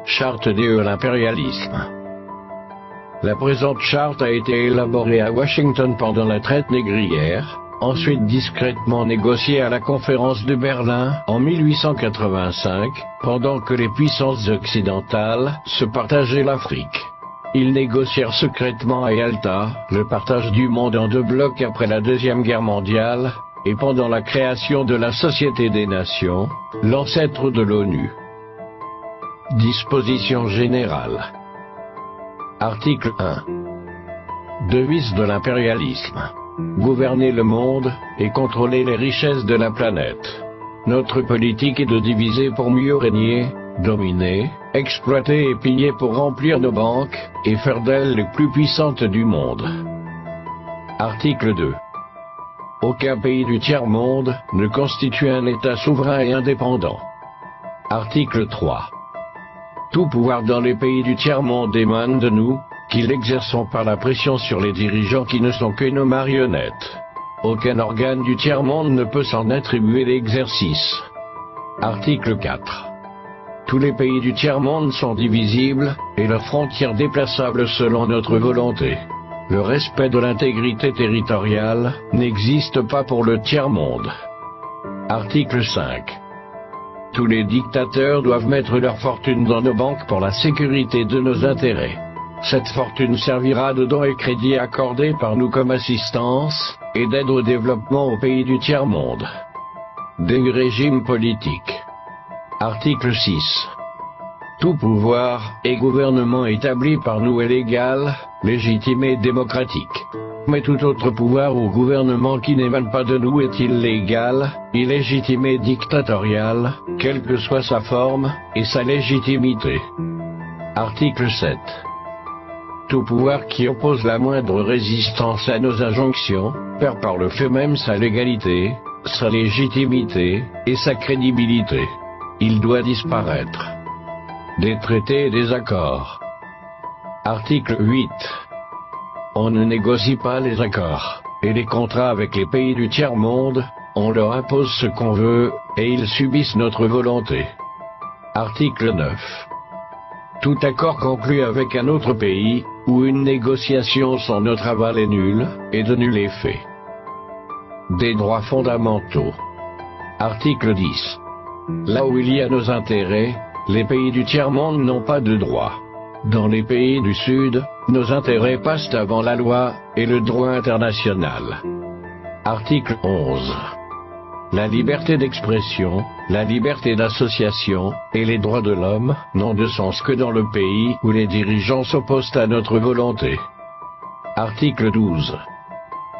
Charte de l'impérialisme. La présente charte a été élaborée à Washington pendant la traite négrière, ensuite discrètement négociée à la conférence de Berlin en 1885, pendant que les puissances occidentales se partageaient l'Afrique. Ils négocièrent secrètement à Yalta le partage du monde en 2 blocs après la Deuxième Guerre mondiale, et pendant la création de la Société des Nations, l'ancêtre de l'ONU. Disposition générale. Article 1. Devise de l'impérialisme. Gouverner le monde et contrôler les richesses de la planète. Notre politique est de diviser pour mieux régner, dominer, exploiter et piller pour remplir nos banques et faire d'elles les plus puissantes du monde. Article 2. Aucun pays du tiers-monde ne constitue un État souverain et indépendant. Article 3. Tout pouvoir dans les pays du tiers-monde émane de nous, qui l'exerçons par la pression sur les dirigeants qui ne sont que nos marionnettes. Aucun organe du tiers-monde ne peut s'en attribuer l'exercice. Article 4. Tous les pays du tiers-monde sont divisibles, et leurs frontières déplaçables selon notre volonté. Le respect de l'intégrité territoriale n'existe pas pour le tiers-monde. Article 5. Tous les dictateurs doivent mettre leur fortune dans nos banques pour la sécurité de nos intérêts. Cette fortune servira de dons et crédits accordés par nous comme assistance, et d'aide au développement aux pays du tiers-monde. Des régimes politiques. Article 6. Tout pouvoir et gouvernement établi par nous est légal, légitime et démocratique. Mais tout autre pouvoir ou gouvernement qui n'émane pas de nous est illégal, illégitime et dictatorial, quelle que soit sa forme et sa légitimité. Article 7. Tout pouvoir qui oppose la moindre résistance à nos injonctions, perd par le fait même sa légalité, sa légitimité et sa crédibilité. Il doit disparaître. Des traités et des accords. Article 8. On ne négocie pas les accords et les contrats avec les pays du tiers-monde, on leur impose ce qu'on veut, et ils subissent notre volonté. Article 9. Tout accord conclu avec un autre pays, ou une négociation sans notre aval est nul, et de nul effet. Des droits fondamentaux. Article 10. Là où il y a nos intérêts, les pays du tiers-monde n'ont pas de droits. Dans les pays du Sud, nos intérêts passent avant la loi et le droit international. Article 11. La liberté d'expression, la liberté d'association et les droits de l'homme n'ont de sens que dans le pays où les dirigeants s'opposent à notre volonté. Article 12.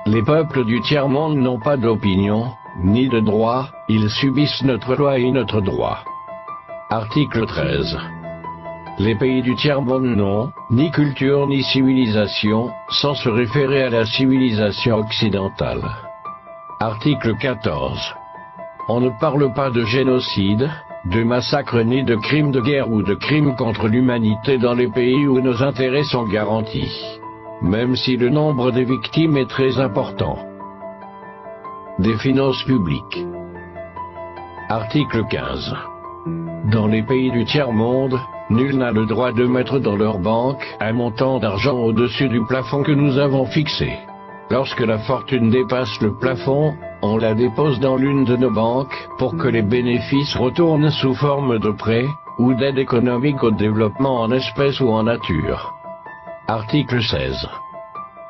Les peuples du tiers-monde n'ont pas d'opinion, ni de droit, ils subissent notre loi et notre droit. Article 13. Les pays du tiers-monde n'ont ni culture ni civilisation, sans se référer à la civilisation occidentale. Article 14. On ne parle pas de génocide, de massacre ni de crimes de guerre ou de crimes contre l'humanité dans les pays où nos intérêts sont garantis, même si le nombre des victimes est très important. Des finances publiques. Article 15. Dans les pays du tiers-monde, nul n'a le droit de mettre dans leur banque un montant d'argent au-dessus du plafond que nous avons fixé. Lorsque la fortune dépasse le plafond, on la dépose dans l'une de nos banques pour que les bénéfices retournent sous forme de prêts ou d'aide économique au développement en espèces ou en nature. Article 16.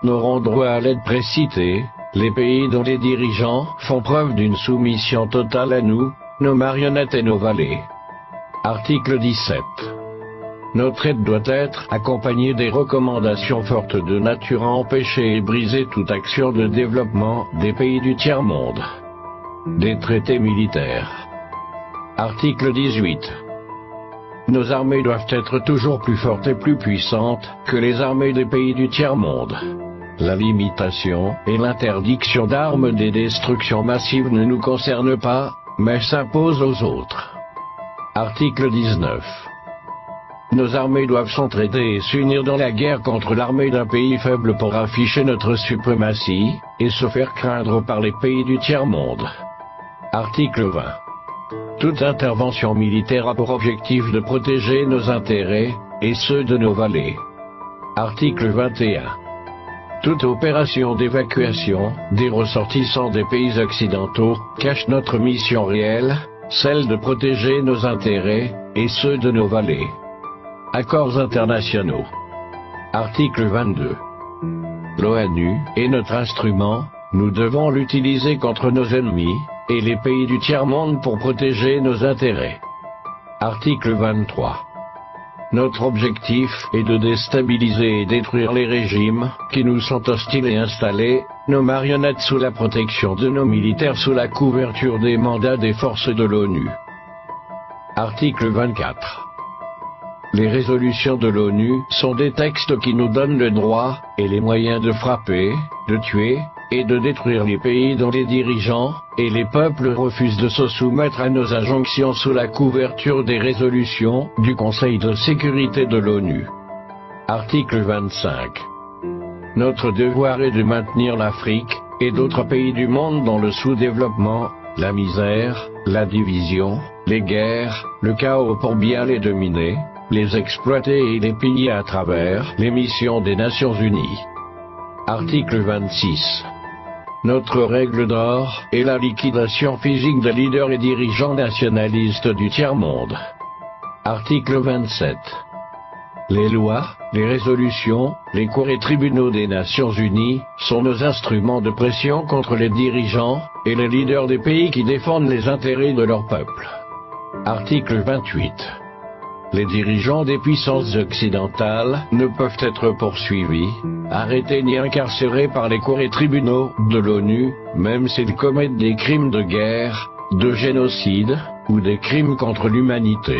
N'auront droit à l'aide précitée les pays dont les dirigeants font preuve d'une soumission totale à nous, nos marionnettes et nos valets. Article 17. Notre aide doit être accompagnée des recommandations fortes de nature à empêcher et briser toute action de développement des pays du tiers-monde. Des traités militaires. Article 18. Nos armées doivent être toujours plus fortes et plus puissantes que les armées des pays du tiers-monde. La limitation et l'interdiction d'armes des destructions massives ne nous concernent pas, mais s'imposent aux autres. Article 19. Nos armées doivent s'entraider et s'unir dans la guerre contre l'armée d'un pays faible pour afficher notre suprématie, et se faire craindre par les pays du tiers-monde. Article 20. Toute intervention militaire a pour objectif de protéger nos intérêts, et ceux de nos vallées. Article 21. Toute opération d'évacuation des ressortissants des pays occidentaux cache notre mission réelle, celle de protéger nos intérêts, et ceux de nos vallées. Accords internationaux. Article 22. L'ONU est notre instrument, nous devons l'utiliser contre nos ennemis, et les pays du tiers-monde pour protéger nos intérêts. Article 23. Notre objectif est de déstabiliser et détruire les régimes qui nous sont hostiles et installer nos marionnettes sous la protection de nos militaires sous la couverture des mandats des forces de l'ONU. Article 24. Les résolutions de l'ONU sont des textes qui nous donnent le droit et les moyens de frapper, de tuer et de détruire les pays dont les dirigeants et les peuples refusent de se soumettre à nos injonctions sous la couverture des résolutions du Conseil de sécurité de l'ONU. Article 25. Notre devoir est de maintenir l'Afrique et d'autres pays du monde dans le sous-développement, la misère, la division, les guerres, le chaos pour bien les dominer, les exploiter et les piller à travers les missions des Nations Unies. Article 26. Notre règle d'or est la liquidation physique des leaders et dirigeants nationalistes du tiers-monde. Article 27. Les lois, les résolutions, les cours et tribunaux des Nations Unies sont nos instruments de pression contre les dirigeants et les leaders des pays qui défendent les intérêts de leur peuple. Article 28. Les dirigeants des puissances occidentales ne peuvent être poursuivis, arrêtés ni incarcérés par les cours et tribunaux de l'ONU, même s'ils commettent des crimes de guerre, de génocide, ou des crimes contre l'humanité.